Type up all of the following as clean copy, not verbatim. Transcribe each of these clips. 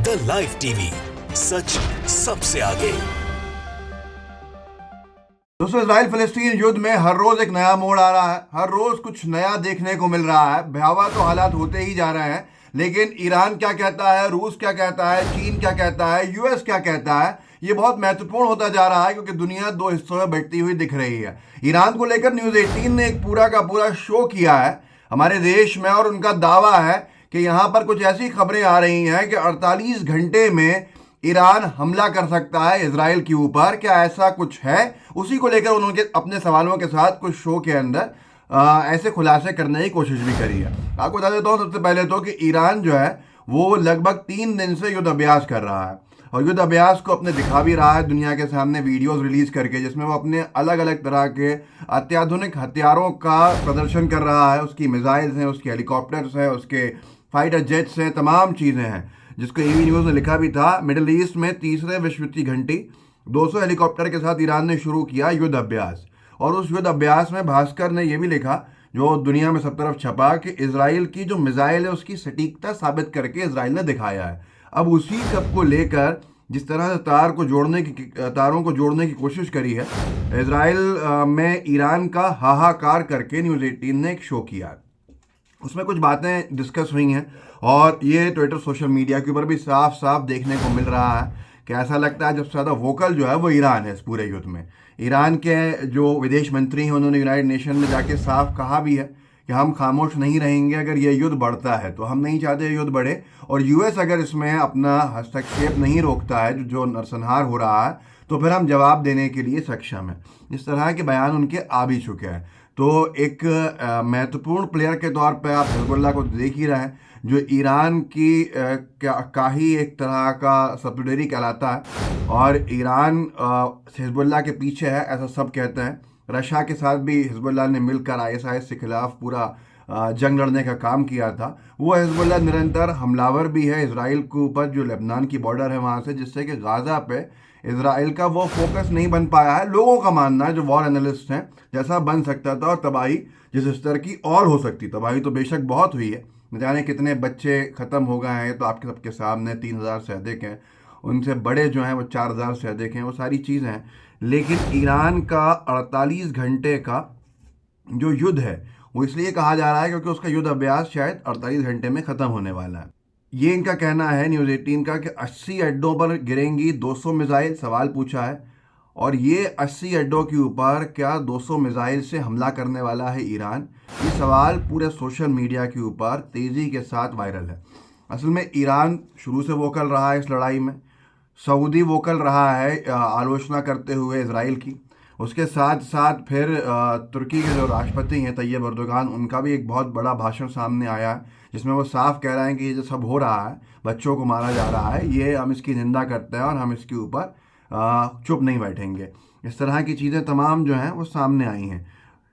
The live TV, सच सबसे आगे। दोस्तों, इजराइल फिलिस्तीन युद्ध में हर रोज एक नया मोड़ आ रहा है। हर रोज कुछ नया देखने को मिल रहा है। भयावह तो हालात होते ही जा रहे हैं, लेकिन ईरान क्या कहता है, रूस क्या कहता है, चीन क्या कहता है, यूएस क्या कहता है, ये बहुत महत्वपूर्ण होता जा रहा है, क्योंकि दुनिया दो हिस्सों में बंटती हुई दिख रही है। ईरान को लेकर न्यूज 18 ने एक पूरा का पूरा शो किया है हमारे देश में, और उनका दावा है कि यहाँ पर कुछ ऐसी खबरें आ रही हैं कि 48 घंटे में ईरान हमला कर सकता है इजराइल के ऊपर। क्या ऐसा कुछ है? उसी को लेकर उन्होंने अपने सवालों के साथ कुछ शो के अंदर ऐसे खुलासे करने की कोशिश भी करी है। आपको बता देता हूँ सबसे पहले तो कि ईरान जो है वो लगभग 3 दिन से युद्ध अभ्यास कर रहा है, और युद्ध अभ्यास को अपने दिखा भी रहा है दुनिया के सामने वीडियोस रिलीज करके, जिसमें वो अपने अलग अलग तरह के अत्याधुनिक हथियारों का प्रदर्शन कर रहा है। उसकी मिसाइल्स हैं, उसके हेलीकॉप्टर्स हैं, उसके फाइटर जेट्स हैं, तमाम चीज़ें हैं। जिसको एबी न्यूज़ ने लिखा भी था, मिडिल ईस्ट में तीसरे विश्व युद्ध की घंटी, 200 हेलीकॉप्टर के साथ ईरान ने शुरू किया युद्ध अभ्यास। और उस युद्ध अभ्यास में भास्कर ने यह भी लिखा, जो दुनिया में सब तरफ छपा, कि इजराइल की जो मिसाइल है उसकी सटीकता साबित करके इजराइल ने दिखाया है। अब उसी सब को लेकर जिस तरह से तारों को जोड़ने की कोशिश करी है इजराइल में, ईरान का हाहाकार करके न्यूज़ 18 ने एक शो किया। उसमें कुछ बातें डिस्कस हुई हैं, और ये ट्विटर सोशल मीडिया के ऊपर भी साफ साफ देखने को मिल रहा है कि ऐसा लगता है जब ज़्यादा वोकल जो है वो ईरान है इस पूरे युद्ध में। ईरान के जो विदेश मंत्री हैं उन्होंने यूनाइटेड नेशन में जाके साफ कहा भी है कि हम खामोश नहीं रहेंगे अगर ये युद्ध बढ़ता है, तो हम नहीं चाहते युद्ध बढ़े, और यूएस अगर इसमें अपना हस्तक्षेप नहीं रोकता है, जो नरसंहार हो रहा है, तो फिर हम जवाब देने के लिए सक्षम हैं। इस तरह के बयान उनके आ भी चुके हैं। तो एक महत्वपूर्ण प्लेयर के तौर पे आप हिजबुल्लाह को देख ही रहे हैं, जो ईरान की का ही एक तरह का सब्सिडरी कहलाता है, और ईरान हिजबुल्लाह के पीछे है ऐसा सब कहते हैं। रशिया के साथ भी हिजबुल्लाह ने मिलकर आईएसआईएस के खिलाफ पूरा जंग लड़ने का काम किया था। वो हिजबुल्लाह निरंतर हमलावर भी है इसराइल के ऊपर, जो लेबनान की बॉर्डर है वहाँ से, जिससे कि गाज़ा पे इसराइल का वो फोकस नहीं बन पाया है। लोगों का मानना है, जो वॉर एनालिस्ट हैं, जैसा बन सकता था, और तबाही जिस स्तर की और हो सकती, तबाही तो बेशक बहुत हुई है, न जाने कितने बच्चे ख़त्म हो गए हैं, तो आपके सबके सामने 3000 से अधिक हैं, उनसे बड़े जो हैं वो 4000 से अधिक हैं, वो सारी चीज़ें हैं। लेकिन ईरान का 48 घंटे का जो युद्ध है वो इसलिए कहा जा रहा है क्योंकि उसका युद्ध अभ्यास शायद 48 घंटे में ख़त्म होने वाला है। ये इनका कहना है न्यूज़ 18 का कि 80 अड्डों पर गिरेंगी 200 मिसाइल, सवाल पूछा है। और ये 80 अड्डों के ऊपर क्या 200 मिसाइल से हमला करने वाला है ईरान? ये सवाल पूरे सोशल मीडिया के ऊपर तेज़ी के साथ वायरल है। असल में ईरान शुरू से वोकल रहा है इस लड़ाई में। सऊदी वोकल रहा है आलोचना करते हुए इजराइल की। उसके साथ साथ फिर तुर्की के जो राष्ट्रपति हैं तैयब एर्दोगान, उनका भी एक बहुत बड़ा भाषण सामने आया है, जिसमें वो साफ कह रहे हैं कि ये जो सब हो रहा है, बच्चों को मारा जा रहा है, ये हम इसकी निंदा करते हैं और हम इसके ऊपर चुप नहीं बैठेंगे। इस तरह की चीज़ें तमाम जो हैं वो सामने आई हैं।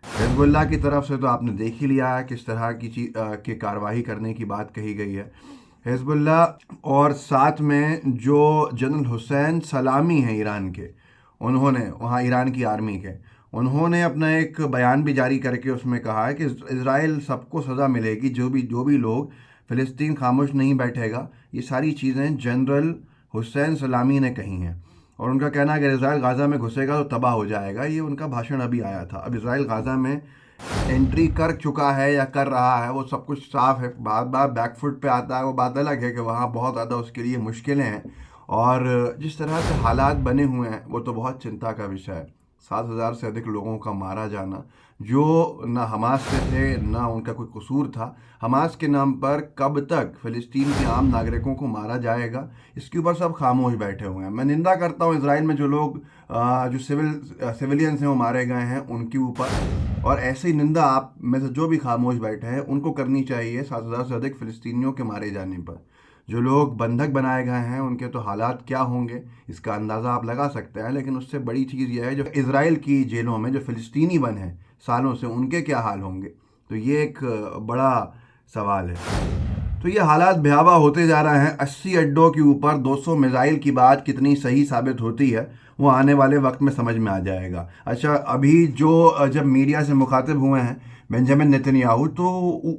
हिजबुल्लाह की तरफ से तो आपने देख ही लिया है किस तरह की की कार्रवाई करने की बात कही गई है। हिजबुल्लाह और साथ में जो जनरल हुसैन सलामी हैं ईरान के, उन्होंने वहाँ ईरान की आर्मी के, उन्होंने अपना एक बयान भी जारी करके उसमें कहा है कि इजराइल सबको सज़ा मिलेगी, जो भी लोग, फ़िलिस्तीन खामोश नहीं बैठेगा। ये सारी चीज़ें जनरल हुसैन सलामी ने कही हैं, और उनका कहना है कि इजराइल गाज़ा में घुसेगा तो तबाह हो जाएगा। ये उनका भाषण अभी आया था। अब इजराइल गाज़ा में एंट्री कर चुका है या कर रहा है, वो सब कुछ साफ है। बार बार बैकफुट पे आता है, वो बात अलग है कि वहाँ बहुत ज़्यादा उसके लिए मुश्किलें हैं, और जिस तरह से हालात बने हुए हैं वो तो बहुत चिंता का विषय है। 7000 से अधिक लोगों का मारा जाना, जो ना हमास से थे ना उनका कोई कसूर था। हमास के नाम पर कब तक फ़िलिस्तीन के आम नागरिकों को मारा जाएगा, इसके ऊपर सब खामोश बैठे हुए हैं। मैं निंदा करता हूँ इसराइल में जो लोग जो सिविलियंस हैं वो मारे गए हैं उनके ऊपर, और ऐसी निंदा आप में से जो भी खामोश बैठे हैं उनको करनी चाहिए 7000 से अधिक फ़िलिस्तीनियों के मारे जाने पर। जो लोग बंधक बनाए गए हैं उनके तो हालात क्या होंगे इसका अंदाज़ा आप लगा सकते हैं। लेकिन उससे बड़ी चीज़ यह है जो इजराइल की जेलों में जो फ़िलिस्तीनी बंद हैं सालों से, उनके क्या हाल होंगे, तो ये एक बड़ा सवाल है। तो ये हालात भयावह होते जा रहे हैं। 80 अड्डों के ऊपर 200 मिसाइल की बात कितनी सही साबित होती है वो आने वाले वक्त में समझ में आ जाएगा। अच्छा, अभी जो जब मीडिया से मुखातिब हुए हैं, बेंजामिन नेतन्याहू, तो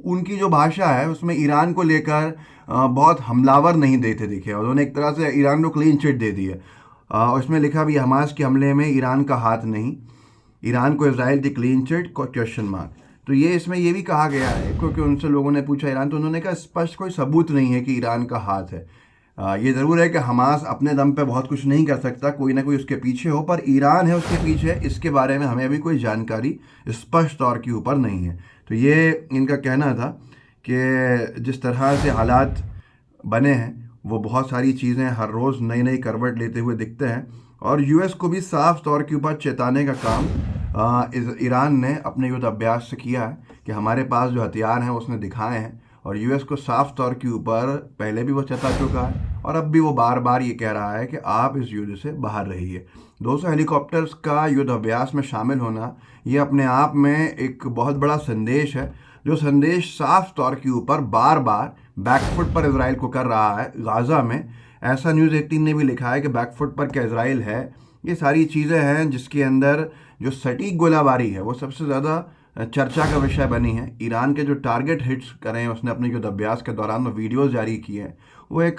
उनकी जो भाषा है उसमें ईरान को लेकर बहुत हमलावर नहीं देते दिखे। उन्होंने एक तरह से ईरान को क्लीन चिट दे दी है। उसमें लिखा भी हमास के हमले में ईरान का हाथ नहीं, ईरान को इजराइल दी क्लीन चिट क्वेश्चन मार्क। तो ये इसमें ये भी कहा गया है, क्योंकि उनसे लोगों ने पूछा ईरान, तो उन्होंने कहा स्पष्ट कोई सबूत नहीं है कि ईरान का हाथ है। ये ज़रूर है कि हमास अपने दम पे बहुत कुछ नहीं कर सकता, कोई ना कोई उसके पीछे हो, पर ईरान है उसके पीछे, इसके बारे में हमें अभी कोई जानकारी स्पष्ट तौर के ऊपर नहीं है। तो ये इनका कहना था कि जिस तरह से हालात बने हैं वो बहुत सारी चीज़ें हर रोज़ नई नई करवट लेते हुए दिखते हैं, और यूएस को भी साफ तौर के ऊपर चेताने का काम ईरान ने अपने युद्ध अभ्यास से किया है कि हमारे पास जो हथियार हैं उसने दिखाए हैं, और यूएस को साफ तौर के ऊपर पहले भी वो चेता चुका है और अब भी वो बार बार ये कह रहा है कि आप इस युद्ध से बाहर रहिए। 200 हेलीकॉप्टर्स का युद्ध अभ्यास में शामिल होना ये अपने आप में एक बहुत बड़ा संदेश है, जो संदेश साफ तौर के ऊपर बार बार बैकफुट पर इजराइल को कर रहा है गाज़ा में। ऐसा न्यूज़ 18 ने भी लिखा है कि बैकफुट पर क्या इजराइल है। ये सारी चीज़ें हैं जिसके अंदर जो सटीक गोलाबारी है वो सबसे ज़्यादा चर्चा का विषय बनी है। ईरान के जो टारगेट हिट्स करे हैं उसने अपने युद्ध अभ्यास के दौरान वो वीडियोस जारी किए हैं, वो एक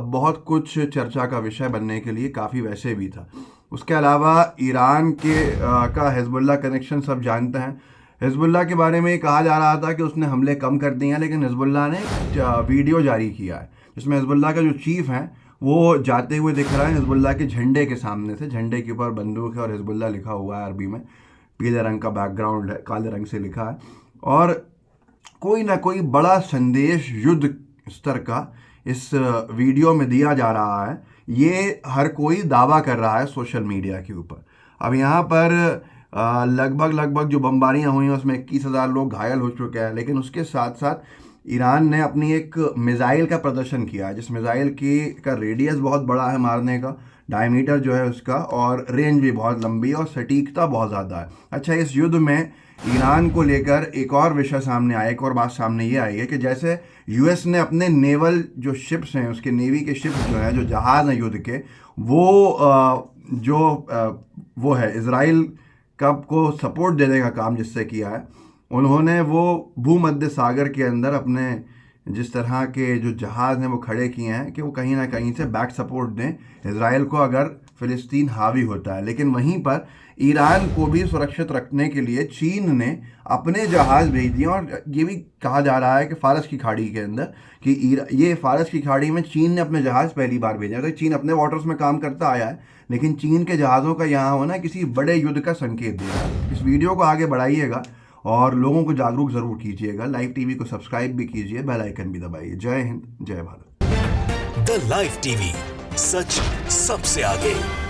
बहुत कुछ चर्चा का विषय बनने के लिए काफ़ी वैसे भी था। उसके अलावा ईरान के का हिजबुल्लाह कनेक्शन सब जानते हैं। हिजबुल्लाह के बारे में कहा जा रहा था कि उसने हमले कम कर दिए हैं, लेकिन हिजबुल्लाह ने वीडियो जारी किया है जिसमें हिजबुल्लाह का जो चीफ है वो जाते हुए दिख रहा है हिजबुल्लाह के झंडे के सामने से। झंडे के ऊपर बंदूक है और हिजबुल्लाह लिखा हुआ है, अरबी में पीले रंग का बैकग्राउंड है, काले रंग से लिखा है, और कोई ना कोई बड़ा संदेश युद्ध स्तर का इस वीडियो में दिया जा रहा है। ये हर कोई दावा कर रहा है सोशल मीडिया के ऊपर। अब यहाँ पर लगभग जो बमबारियाँ हुई हैं उसमें 21,000 लोग घायल हो चुके हैं, लेकिन उसके साथ साथ ईरान ने अपनी एक मिसाइल का प्रदर्शन किया है, जिस मिसाइल का रेडियस बहुत बड़ा है मारने का, डायमीटर जो है उसका, और रेंज भी बहुत लंबी है और सटीकता बहुत ज़्यादा है। अच्छा, इस युद्ध में ईरान को लेकर एक और विषय सामने आया, एक और बात सामने ये आई है कि जैसे यूएस ने अपने नेवल जो शिप्स हैं, उसके नेवी के शिप्स जो हैं, जो जहाज़ हैं युद्ध के, वो है इजराइल को सपोर्ट देने का काम जिससे किया है, उन्होंने वो भूमध्य सागर के अंदर अपने जिस तरह के जो जहाज़ हैं वो खड़े किए हैं कि वो कहीं ना कहीं से बैक सपोर्ट दें इजराइल को अगर फ़िलिस्तीन हावी होता है। लेकिन वहीं पर ईरान को भी सुरक्षित रखने के लिए चीन ने अपने जहाज़ भेज दिए, और ये भी कहा जा रहा है कि फ़ारस की खाड़ी के अंदर कि ये फ़ारस की खाड़ी में चीन ने अपने जहाज़ पहली बार भेजा। तो चीन अपने वाटर्स में काम करता आया है, लेकिन चीन के जहाज़ों का यहाँ होना किसी बड़े युद्ध का संकेत दे रहा है। इस वीडियो को आगे बढ़ाइएगा और लोगों को जागरूक ज़रूर कीजिएगा। लाइव टीवी को सब्सक्राइब भी कीजिए, बेल आइकन भी दबाइए। जय हिंद, जय भारत। द लाइव टीवी, सच सबसे आगे।